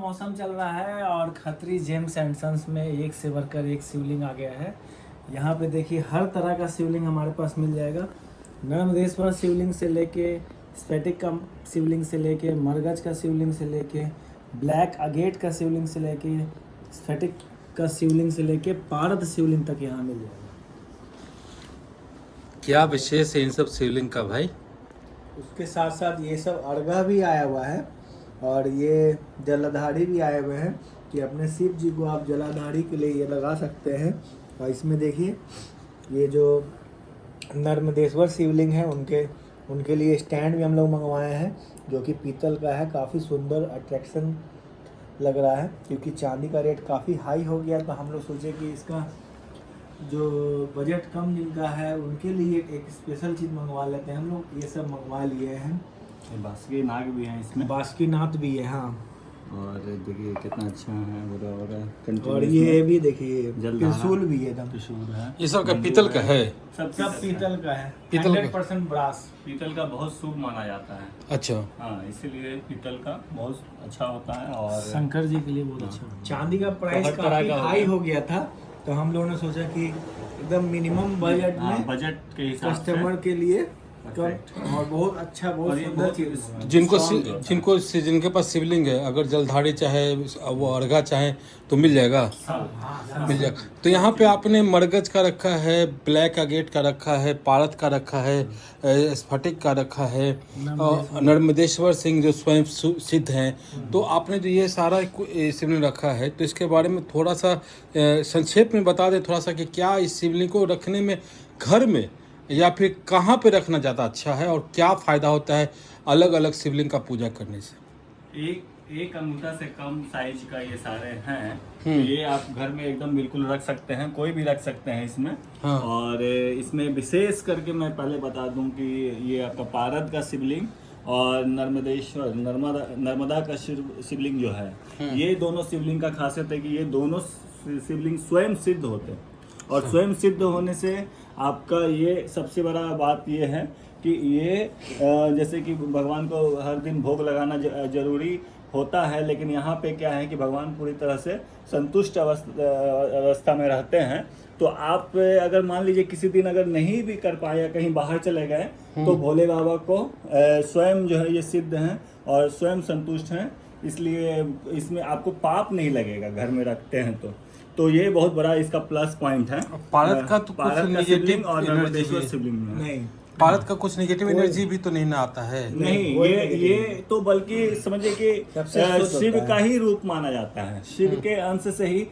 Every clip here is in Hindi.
मौसम चल रहा है और खत्री जेम्स एंड सन्स में एक से बढ़कर एक शिवलिंग आ गया है। यहाँ पे देखिए हर तरह का शिवलिंग हमारे पास मिल जाएगा। नर्मदेश्वर शिवलिंग से लेके स्फटिक का शिवलिंग से लेके मरगज का शिवलिंग से लेके ब्लैक अगेट का शिवलिंग से लेके स्फटिक का शिवलिंग से लेके पारद शिवलिंग तक यहाँ मिल जाएगा। क्या विशेष है इन सब शिवलिंग का भाई? उसके साथ साथ ये सब अर्घा भी आया हुआ है और ये जलाधारी भी आए हुए हैं कि अपने शिव जी को आप जलाधारी के लिए ये लगा सकते हैं। और इसमें देखिए ये जो नर्मदेश्वर शिवलिंग है उनके लिए स्टैंड भी हम लोग मंगवाए हैं जो कि पीतल का है। काफ़ी सुंदर अट्रैक्शन लग रहा है क्योंकि चांदी का रेट काफ़ी हाई हो गया, तो हम लोग सोचे कि इसका जो बजट कम जिनका है उनके लिए एक स्पेशल चीज़ मंगवा लेते हैं। हम लोग ये सब मंगवा लिए हैं। बासुकी नाग भी है इसमें, बासुकी नाथ भी है। हाँ, और देखिए कितना अच्छा है और ये भी देखिए जलधारा। त्रिशूल भी है, एकदम त्रिशूल है। ये सब का पीतल का है? सब सब पीतल का है। पीतल का। 100% ब्रास। पीतल का बहुत शुभ माना जाता है। अच्छा, हाँ, इसीलिए पीतल का बहुत अच्छा होता है। और शंकर जी के लिए बहुत अच्छा। चांदी का प्राइस हर तरह काफी का हाई हो गया था, तो हम लोगों ने सोचा कि एकदम मिनिमम बजट में बजट के हिसाब से कस्टमर के लिए Perfect। और बहुत अच्छा, बहुत और ये सुंदर बहुत चीज। जिनके पास शिवलिंग है, अगर जलधारी चाहे वो अर्घा चाहे तो मिल जाएगा। मिल जाएगा। तो यहाँ पे आपने मरगज का रखा है, ब्लैक अगेट का रखा है, पारद का रखा है, स्फटिक का रखा है, और नर्मदेश्वर सिंह जो स्वयं सिद्ध हैं। तो आपने जो ये सारा शिवलिंग रखा है, तो इसके बारे में थोड़ा सा संक्षेप में बता दें थोड़ा सा कि क्या इस शिवलिंग को रखने में घर में या फिर कहाँ पे रखना ज़्यादा अच्छा है और क्या फ़ायदा होता है अलग अलग शिवलिंग का पूजा करने से? एक अंगूठा से कम साइज का ये सारे हैं, तो ये आप घर में एकदम बिल्कुल रख सकते हैं, कोई भी रख सकते हैं इसमें। हाँ। और इसमें विशेष करके मैं पहले बता दूं कि ये आपका पारद का शिवलिंग और नर्मदा का शिवलिंग जो है, ये दोनों शिवलिंग का खासियत है कि ये दोनों शिवलिंग स्वयं सिद्ध होते हैं। और स्वयं सिद्ध होने से आपका ये सबसे बड़ा बात ये है कि ये जैसे कि भगवान को हर दिन भोग लगाना जरूरी होता है, लेकिन यहाँ पे क्या है कि भगवान पूरी तरह से संतुष्ट अवस्था में रहते हैं। तो आप अगर मान लीजिए किसी दिन अगर नहीं भी कर पाए या कहीं बाहर चले गए, तो भोले बाबा को स्वयं जो है ये सिद्ध हैं और स्वयं संतुष्ट हैं, इसलिए इसमें आपको पाप नहीं लगेगा घर में रखते हैं तो ये बहुत बड़ा इसका प्लस पॉइंट है। पारद का तो कुछ नेगेटिव और एनर्जी नर्मदेश्वर शिवलिंग में नहीं, पारद का कुछ नेगेटिव एनर्जी भी तो नहीं ना आता है? नहीं, ये तो बल्कि समझिए कि शिव का ही रूप माना जाता है। शिव के अंश से ही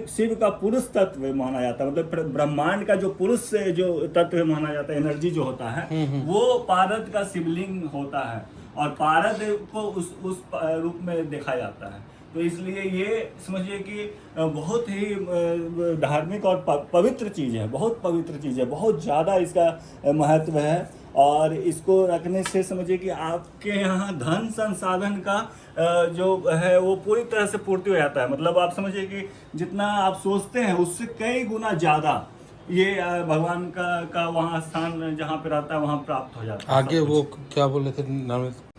शिव का पुरुष तत्व माना जाता है, मतलब ब्रह्मांड का जो पुरुष से जो तत्व माना जाता है, एनर्जी जो होता है, वो पारद का शिवलिंग होता है और पारद को उस रूप में देखा जाता है। तो इसलिए ये समझिए कि बहुत ही धार्मिक और पवित्र चीज़ है, बहुत पवित्र चीज़ है, बहुत ज़्यादा इसका महत्व है। और इसको रखने से समझिए कि आपके यहाँ धन संसाधन का जो है वो पूरी तरह से पूर्ति हो जाता है। मतलब आप समझिए कि जितना आप सोचते हैं उससे कई गुना ज़्यादा ये भगवान का वहाँ स्थान जहाँ पे रहता है वहाँ प्राप्त हो जाता है। आगे वो क्या बोले थे?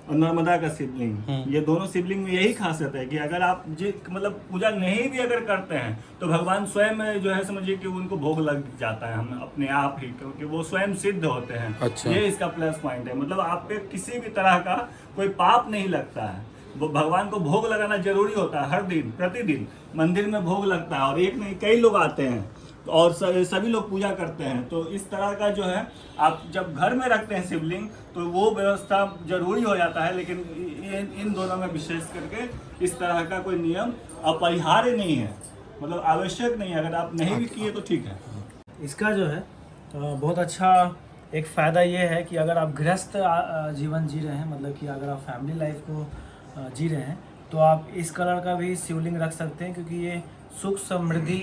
और नर्मदा का शिवलिंग, ये दोनों शिवलिंग में यही खासियत है कि अगर आप मतलब पूजा नहीं भी अगर करते हैं तो भगवान स्वयं जो है समझिए कि उनको भोग लग जाता है हम अपने आप ही, क्योंकि वो स्वयं सिद्ध होते हैं। अच्छा। ये इसका प्लस पॉइंट है। मतलब आप पे किसी भी तरह का कोई पाप नहीं लगता है। वो भगवान को भोग लगाना जरूरी होता है, हर दिन प्रतिदिन मंदिर में भोग लगता है और एक नहीं कई लोग आते हैं और सभी लोग पूजा करते हैं। तो इस तरह का जो है आप जब घर में रखते हैं शिवलिंग तो वो व्यवस्था जरूरी हो जाता है, लेकिन इन दोनों में विशेष करके इस तरह का कोई नियम अपरिहार्य नहीं है, मतलब आवश्यक नहीं है। अगर आप नहीं भी किए तो ठीक है। इसका जो है बहुत अच्छा एक फ़ायदा ये है कि अगर आप गृहस्थ जीवन जी रहे हैं, मतलब कि अगर आप फैमिली लाइफ को जी रहे हैं, तो आप इस कलर का भी शिवलिंग रख सकते हैं क्योंकि ये सुख समृद्धि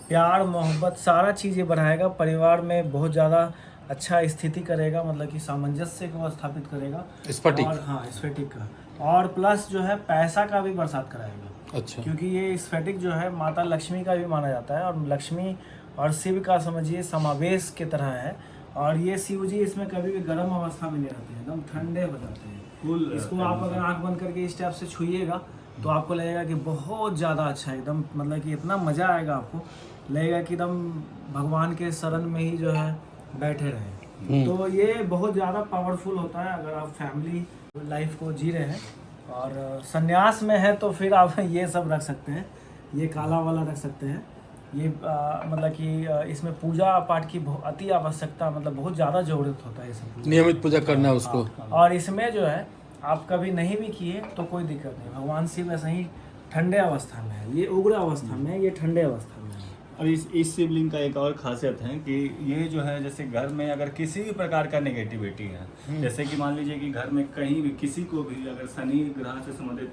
प्यार मोहब्बत सारा चीज़ें बढ़ाएगा, परिवार में बहुत ज़्यादा अच्छा स्थिति करेगा, मतलब कि सामंजस्य को स्थापित करेगा। स्फटिक? और हाँ, स्फटिक का, और प्लस जो है पैसा का भी बरसात कराएगा। अच्छा। क्योंकि ये स्फटिक जो है माता लक्ष्मी का भी माना जाता है और लक्ष्मी और शिव का समझिए समावेश की तरह है। और ये शिव जी इसमें कभी भी गर्म अवस्था में नहीं रहते हैं, एकदम ठंडे हो जाते हैं। इसको आप अगर आंख बंद करके इस टाइप से छुइएगा तो आपको लगेगा कि बहुत ज़्यादा अच्छा है एकदम, मतलब कि इतना मज़ा आएगा आपको, लगेगा कि एकदम भगवान के शरण में ही जो है बैठे रहे। तो ये बहुत ज़्यादा पावरफुल होता है अगर आप फैमिली लाइफ को जी रहे हैं और संन्यास में है तो फिर आप ये सब रख सकते हैं, ये काला वाला रख सकते हैं। ये मतलब कि इसमें पूजा पाठ की अति आवश्यकता, मतलब बहुत ज़्यादा ज़रूरत होता है ये सब। नियमित पूजा करना है उसको। और इसमें जो है आप कभी नहीं भी किए तो कोई दिक्कत नहीं, भगवान शिव ऐसे ही ठंडे अवस्था में है, ये उग्र अवस्था में है, ये ठंडे अवस्था में है। और इस शिवलिंग का एक और खासियत है कि ये जो है, जैसे घर में अगर किसी भी प्रकार का नेगेटिविटी है, जैसे कि मान लीजिए कि घर में कहीं भी किसी को भी अगर शनि ग्रह से संबंधित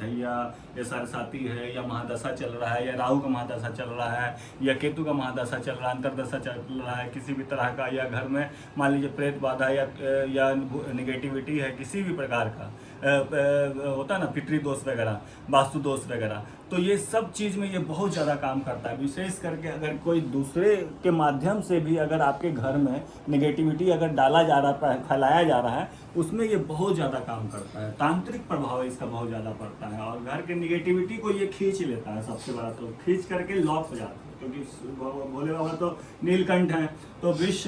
दैया या सरसाती है, या महादशा चल रहा है, या राहु का महादशा चल रहा है, या केतु का महादशा चल रहा है, अंतरदशा चल रहा है, किसी भी तरह का, या घर में मान लीजिए प्रेत बाधा या नेगेटिविटी है किसी भी प्रकार का, होता है ना, पितृ दोष वगैरह, वास्तु दोष वगैरह, तो ये सब चीज़ में ये बहुत ज़्यादा काम करता है। विशेष करके अगर कोई दूसरे के माध्यम से भी अगर आपके घर में नेगेटिविटी अगर डाला जा रहा है, फैलाया जा रहा है, उसमें ये बहुत ज़्यादा काम करता है। तांत्रिक प्रभाव इसका बहुत ज़्यादा पड़ता है और घर के नेगेटिविटी को ये खींच लेता है। सबसे बड़ा तो खींच करके लॉक हो जाता है, क्योंकि भोले बाबा तो नीलकंठ हैं, तो विष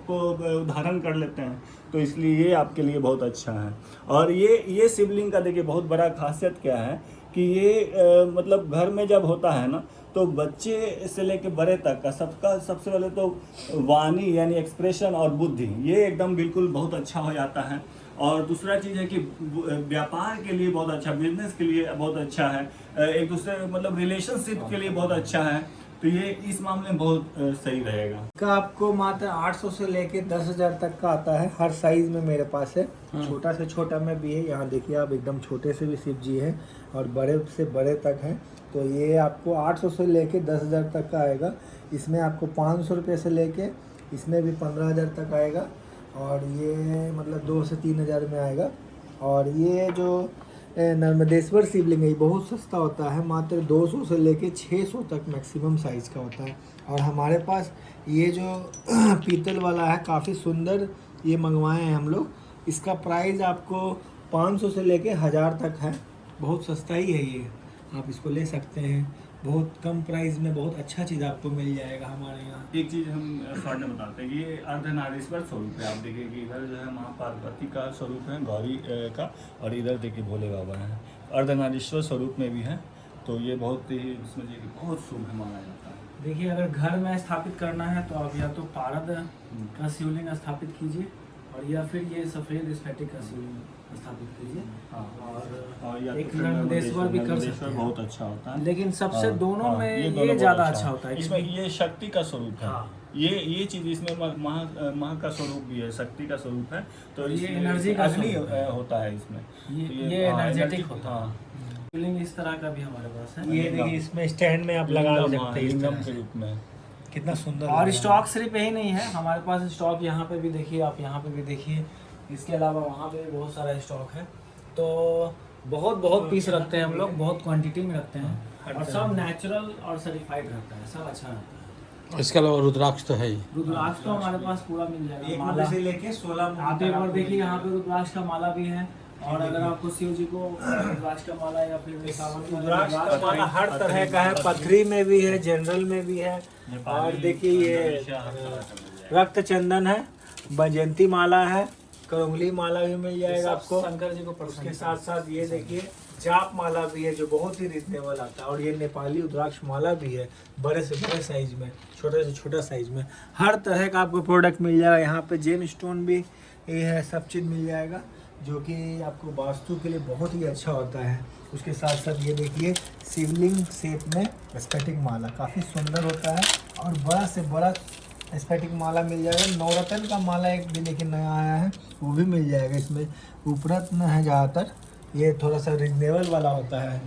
को धारण कर लेते हैं, तो इसलिए ये आपके लिए बहुत अच्छा है। और ये शिवलिंग का देखिए बहुत बड़ा खासियत क्या है कि ये मतलब घर में जब होता है ना, तो बच्चे से लेके बड़े तक का सबका सबसे पहले तो वाणी यानी एक्सप्रेशन और बुद्धि ये एकदम बिल्कुल बहुत अच्छा हो जाता है। और दूसरा चीज़ है कि व्यापार के लिए बहुत अच्छा, बिजनेस के लिए बहुत अच्छा है, एक दूसरे मतलब रिलेशनशिप के लिए बहुत अच्छा है, तो ये इस मामले में बहुत सही रहेगा। का आपको मात्र 800 से लेके 10,000 तक का आता है, हर साइज में मेरे पास है, छोटा से छोटा में भी है। यहाँ देखिए आप एकदम छोटे से भी शिव जी है और बड़े से बड़े तक है, तो ये आपको 800 से लेके 10,000 तक का आएगा। इसमें आपको 500 रुपये से लेके इसमें भी 15,000 तक आएगा, और ये मतलब 2 से 3,000 में आएगा। और ये जो नर्मदेश्वर शिवलिंग है बहुत सस्ता होता है, मात्र 200 से लेके 600 तक मैक्सिमम साइज़ का होता है। और हमारे पास ये जो पीतल वाला है काफ़ी सुंदर, ये मंगवाए हैं हम लोग, इसका प्राइस आपको 500 से लेके 1000 तक है, बहुत सस्ता ही है ये, आप इसको ले सकते हैं। बहुत कम प्राइस में बहुत अच्छा चीज़ आपको मिल जाएगा हमारे यहाँ। एक चीज़ हम शॉर्ट में बताते हैं कि ये अर्धनारीश्वर स्वरूप है। आप देखिए कि इधर जो है माँ पार्वती का स्वरूप है, गौरी का, और इधर देखिए भोले बाबा हैं, अर्धनारीश्वर स्वरूप में भी है। तो ये बहुत ही समझिए कि बहुत शुभ माना जाता है। देखिए अगर घर में स्थापित करना है तो आप या तो पारद का शिवलिंग स्थापित कीजिए, और या फिर ये सफ़ेद स्फटिक का शिवलिंग स्थापित कीजिए, और या एक नर्मदेश्वर भी कर सकते हैं, बहुत अच्छा होता है। लेकिन सबसे दोनों में ये ये ज़्यादा अच्छा होता है। इसमें ये शक्ति का स्वरूप है। हाँ। ये चीज़ इसमें महा का स्वरूप भी है, शक्ति का स्वरूप है, तो ये इसमें एनर्जी का अग्नि स्वरूप है। होता है इसमें, ये एनर्जेटिक होता है। शिवलिंग इस तरह का भी हमारे पास है, ये देखिए इसमें स्टैंड में आप लगा सकते हैं इस तरह के रूप में, कितना सुंदर। और स्टॉक सिर्फ यही नहीं है, हमारे पास स्टॉक यहाँ पे भी देखिए, आप यहाँ पे भी देखिए, इसके अलावा वहाँ पे भी बहुत सारा स्टॉक है। तो बहुत पीस रखते हैं हम लोग, बहुत क्वांटिटी में रखते हैं, और सब नेचुरल और सर्टिफाइड रहता है, सब अच्छा रहता है। इसके अलावा रुद्राक्ष तो है ही, रुद्राक्ष तो हमारे पास पूरा मिल जाएगा, माला से लेके 16 आप एक बार देखिए, यहाँ पे रुद्राक्ष का माला भी है। और अगर आपको शिव जी को रुद्राक्ष का माला या फिर रुद्राक्ष का माला हर तरह का है, पथरी में भी है, जनरल में भी है। और देखिए ये रक्त चंदन है, बैजयंती माला है, करंगली माला भी मिल जाएगा आपको शंकर जी को। उसके साथ साथ ये देखिए जाप माला भी है जो बहुत ही रिजनेबल आता है, और ये नेपाली रुद्राक्ष माला भी है, बड़े से बड़े साइज में, छोटे से छोटा साइज में, हर तरह का आपको प्रोडक्ट मिल जाएगा। यहाँ पे जेम स्टोन भी ये है, सब चीज़ मिल जाएगा जो कि आपको वास्तु के लिए बहुत ही अच्छा होता है। उसके साथ साथ ये देखिए शिवलिंग शेप में स्फटिक माला काफ़ी सुंदर होता है, और बड़ा से बड़ा स्फटिक माला मिल जाएगा। नवरत्न का माला एक भी लेकिन नया आया है, वो भी मिल जाएगा। इसमें उपरत्न है ज़्यादातर, ये थोड़ा सा रिजनेबल वाला होता है।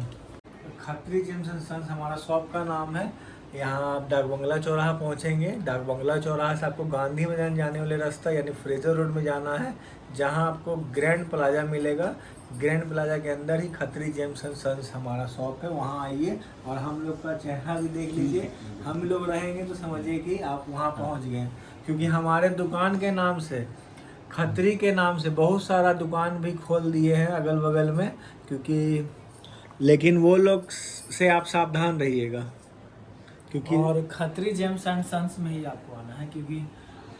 खत्री जेम्स एंड सन्स हमारा शॉप का नाम है। यहाँ आप डाक बंगला चौराहा पहुँचेंगे, डाक बंगला चौराहा से आपको गांधी मैदान जाने वाले रास्ता यानी फ्रेजर रोड में जाना है, जहाँ आपको ग्रैंड प्लाजा मिलेगा। ग्रैंड प्लाजा के अंदर ही खत्री जेम्स एंड सन्स हमारा शॉप है, वहाँ आइए और हम लोग का चेहरा भी देख लीजिए। हम लोग रहेंगे तो समझिए कि आप वहाँ पहुँच गए, क्योंकि हमारे दुकान के नाम से, खत्री के नाम से बहुत सारा दुकान भी खोल दिए हैं अगल बगल में, क्योंकि लेकिन वो लोग से आप सावधान रहिएगा, क्योंकि और खत्री जेम्स एंड सन्स में ही आपको आना है, क्योंकि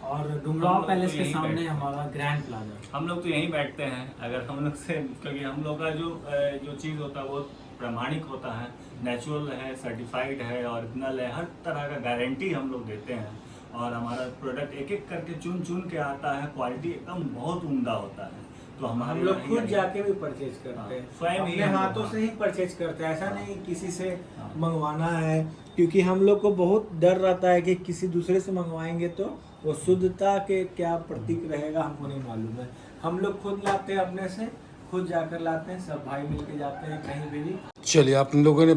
और डुमराव पैलेस के सामने हमारा ग्रैंड प्लाजा। हम लोग तो यहीं बैठते हैं। अगर हम लोग से, क्योंकि हम लोग का जो चीज़ होता है वो प्रामाणिक होता है, नेचुरल है, सर्टिफाइड है, ओरिजिनल है, हर तरह का गारंटी हम लोग देते हैं। और हमारा प्रोडक्ट एक एक करके चुन चुन के आता है, क्वालिटी एकदम बहुत उम्दा होता है। तो हम हमारे लोग यहाँ खुद ही- जाके भी परचेज करते हैं, स्वयं ही अपने हम लोग, हाथों हाँ। से ही परचेज करते हैं। ऐसा नहीं किसी से हाँ। मंगवाना है, क्योंकि हम लोग को बहुत डर रहता है कि किसी दूसरे से मंगवाएंगे तो वो शुद्धता के क्या प्रतीक रहेगा हमको नहीं मालूम है। हम लोग खुद लाते हैं, अपने से खुद जाकर लाते हैं, सब भाई मिल के जाते हैं कहीं भी भी। चलिए, आप लोगों ने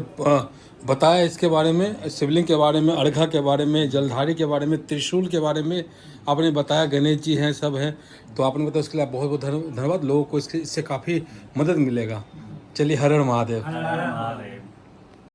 बताया इसके बारे में, शिवलिंग के बारे में, अर्घा के बारे में, जलधारी के बारे में, त्रिशूल के बारे में आपने बताया, गणेश जी हैं, सब हैं। तो आपने बताया उसके लिए आप बहुत बहुत धन्यवाद। लोगों को इससे काफ़ी मदद मिलेगा। चलिए, हर हर महादेव। हर हर महादेव।